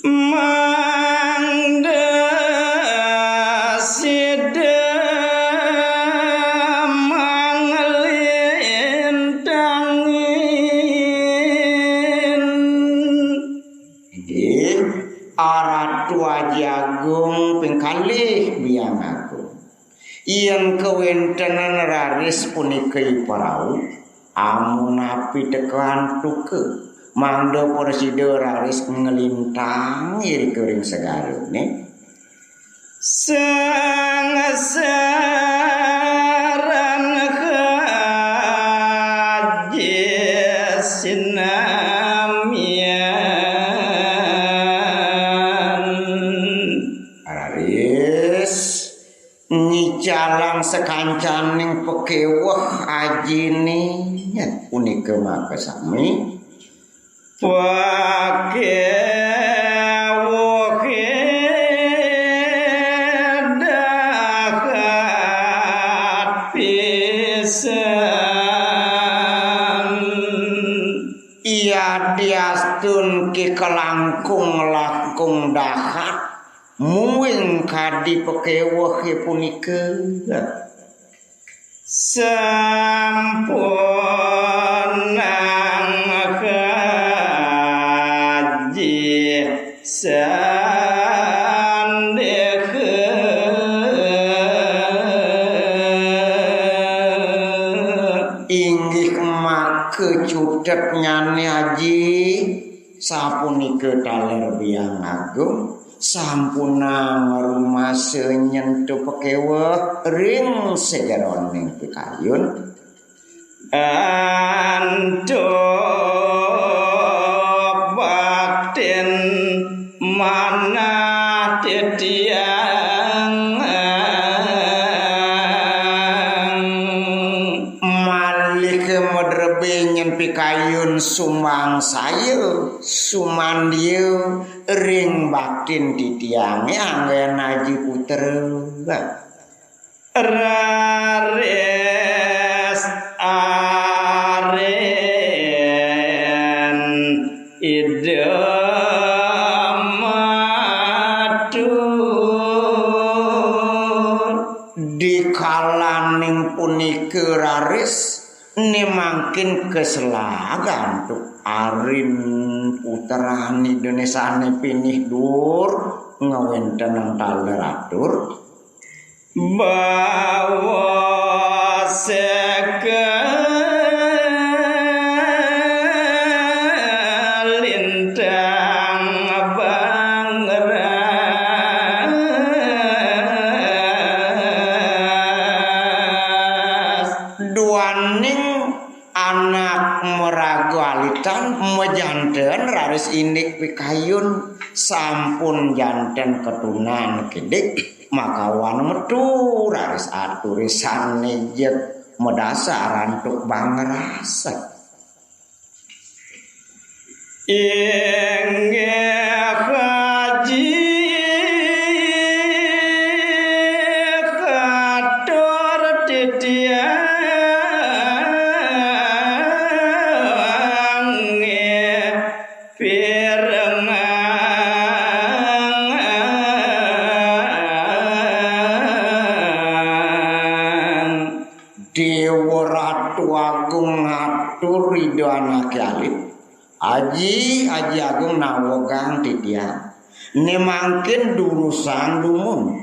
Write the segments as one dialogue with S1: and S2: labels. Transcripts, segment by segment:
S1: mangda sida mangelintangin Aratu Aji Agung ping kalih biang agung yen kewontenan raris punika parau amun api tekan tuke mangda presida raris ngelintang iri kering segarune sangasaran haji sinamian raris ngicalang sekancaning pekeweh ajine punika maka sami ia diastun ki kelangkung lakung dahat muing kadi pekeweh punika sampunang kaji sandek inggih make cudet nyane haji sapunika taler biang agung sampuna rumase nyentuh pekeweh ring sejaroning pikayun antuk bakten mana tetiang malih modrebe nyen pikayun sumang saya sumandieu ring baktin titiange anggen aji puter rares aren idamatur dikalaning punika raris nemangkin keselagan tuh arin puteran Indonesia pinih dur ngawenten taleratur bawa sekelintang bangras duaning anak meragu alitan mejanten raris indik pikayun sampun janten ketunan kidik makawan metu raris aturisan nejek medasar antuk bangrasa inggih haji katur titiang Dewa Ratu Agung ngatur ridho anak alit Aji Agung nawogang titiang nemangkin durusan dumun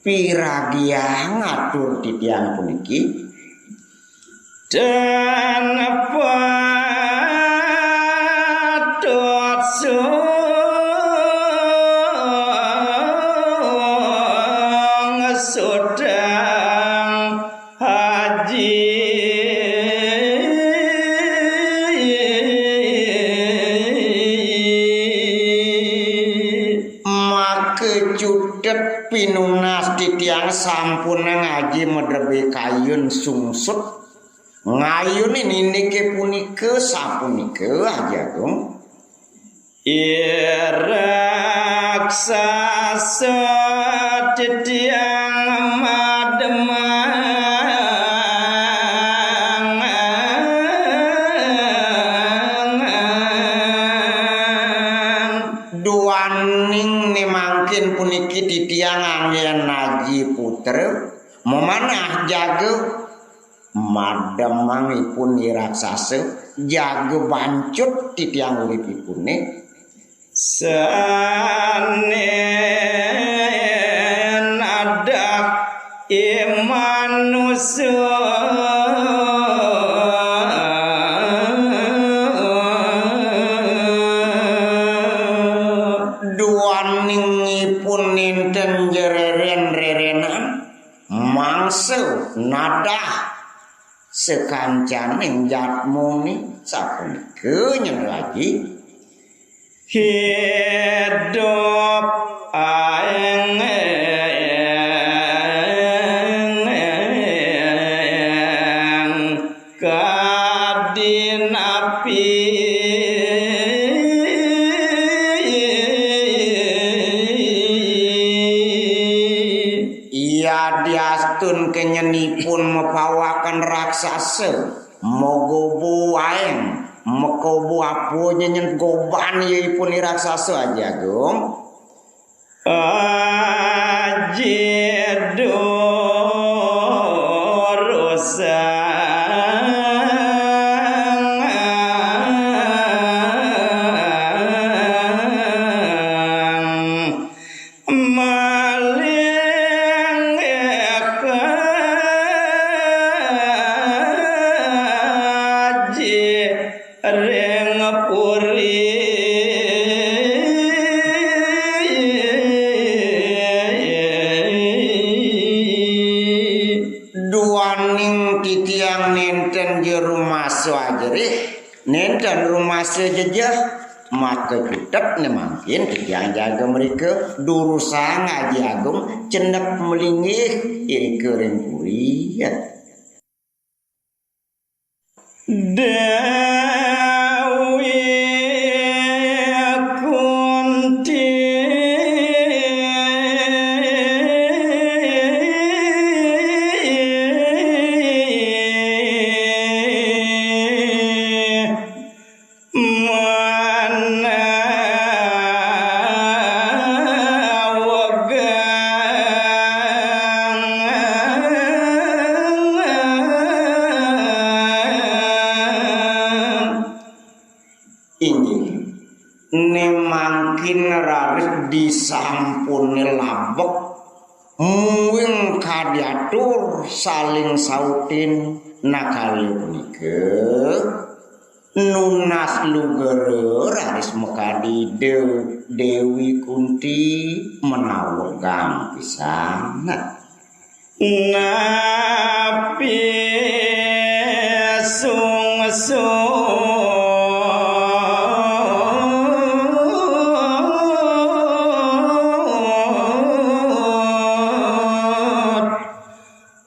S1: piragia ngatur titiang puniki dan patut sudang haji make cudet pinunas titiang sampun ngaji medrebe kayun sungsut ngayun ini ke punika sapunika Haji Agung iraksasa titiang mademang dua duaning nemangkin puniki titiang angin naji putra memanah jaga mademangipun iraksasa jaga bancut titiang uripipun
S2: sanen ada manusia
S1: duaningipun ninten jereren-rerenan mangsa nadah sekancaning jatmuni sapunika nyen lagi
S2: hidup aeng kadinapi
S1: ia diastun kenyenipun mepawakan raksasa mogobo aeng mekobo apo nyenyen goban yeipun raksasa aja gong
S2: ajido
S1: duaning titiang nenten jero maso ajerih nenten rumah sejejah maka cutet nemangkin titiang jaga mereka durusan ngaji agung cendak melingih iri kering puri ya
S2: Dewi Kunti
S1: nemangkin raris disampuni labek muing kadiatur saling sautin nakali punika nunas lugere raris mekadi Dewi Kunti menawegang pisan
S2: napi sung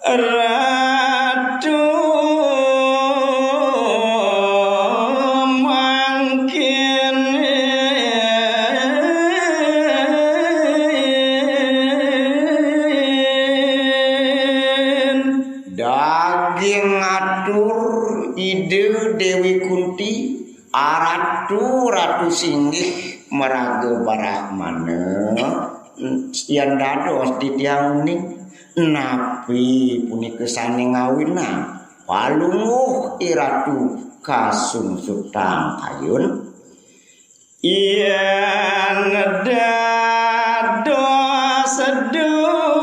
S2: Ratu mangkin
S1: daging atur ide Dewi Kunti ratu singgih meraga barahmana yang dados di tiang ini napi punika sane ngawina palunguh iratu kasungsutang ayun
S2: yen dados sedurus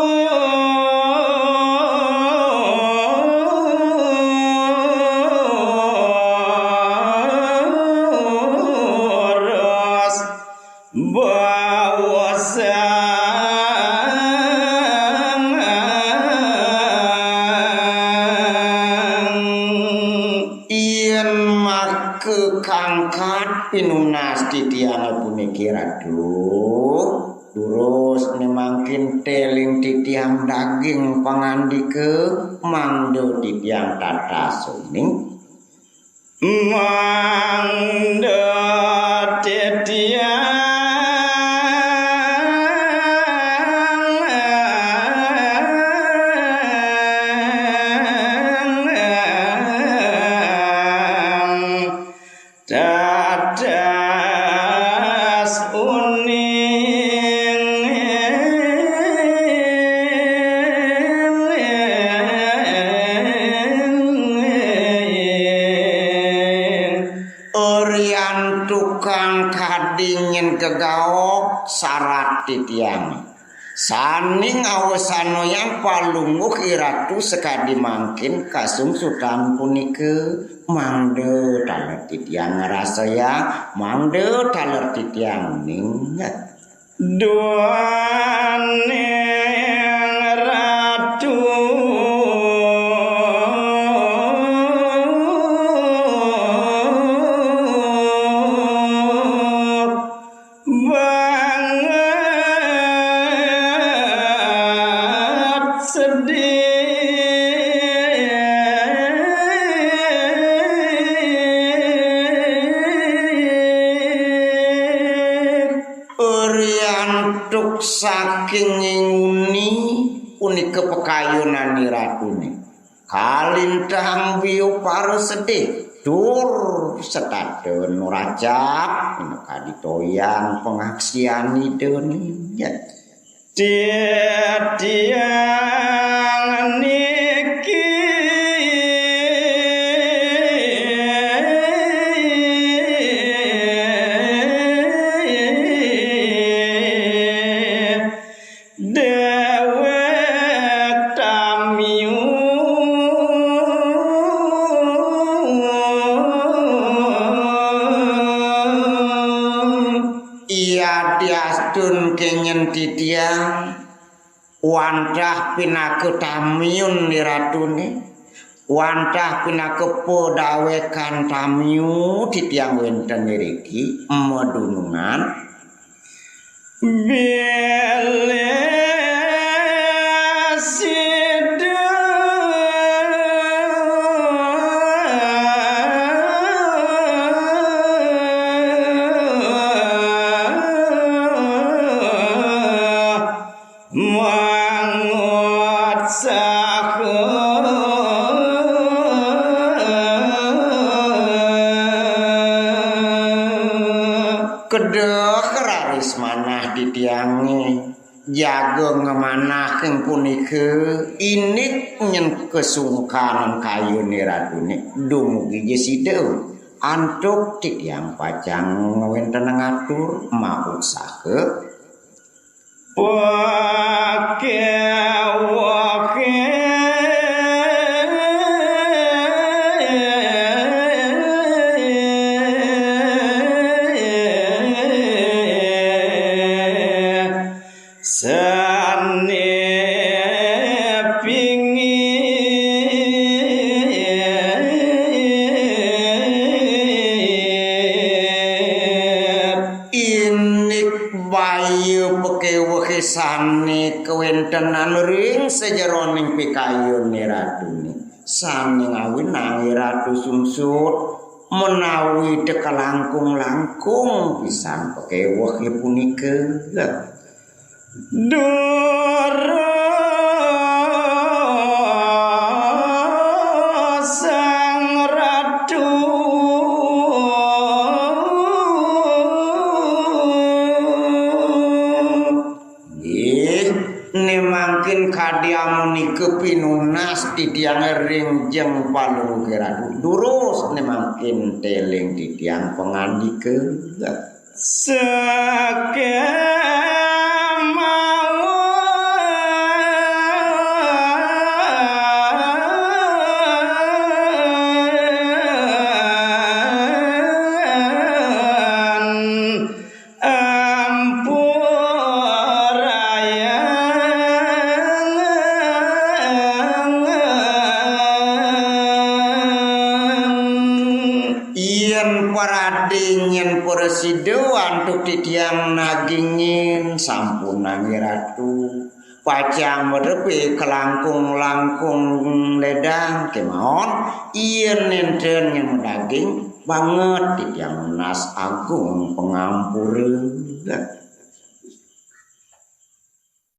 S2: bawasa
S1: kangkat pinunas titiang puniki ratu durus nemangkin teling titiang daging pangandike mangdo titiang tata suning
S2: mangdo titiang dadas uni
S1: urang kadingin kegaok syarat titiang saning awasano yang palungguh iratu sekadi mangkin kasungsutan punike mangde taler titiang ngerasa ya mangde taler titiang ningat
S2: duane ratu
S1: saking nguni unik kepekayunan ratune kalintang biu paru sedih dur setadeun nurajak kaditoyan pengaksian ideun ya
S2: dia niki
S1: kenyen titiang wandah pinaku tamyun niratune wandah pinaku podawekan tamyu titiang wenten niriki medunungan
S2: bele
S1: kedek raris manah ditiangi jaga ngemanah keng punike inik nyen kesungkaran kayu niratune dumugi jesideu antuk titiang pacang ngewenten ngatur mau usaha sane kewentenan ring sejeroning pikayun niratune saning awin nangi ratu sumsut menawi deka langkung pisan pekeweh punike
S2: sang ratu
S1: kadiamuni kepinunas titiang ring jeng palung keradu durus nemakin teling titiang pengandike paradingin persiduan tuk titiang nagingin sampun nangi ratu pacang merepi kelangkung-langkung ledang kemauan ieu nenten yang daging banget titiang nas agung pengampureun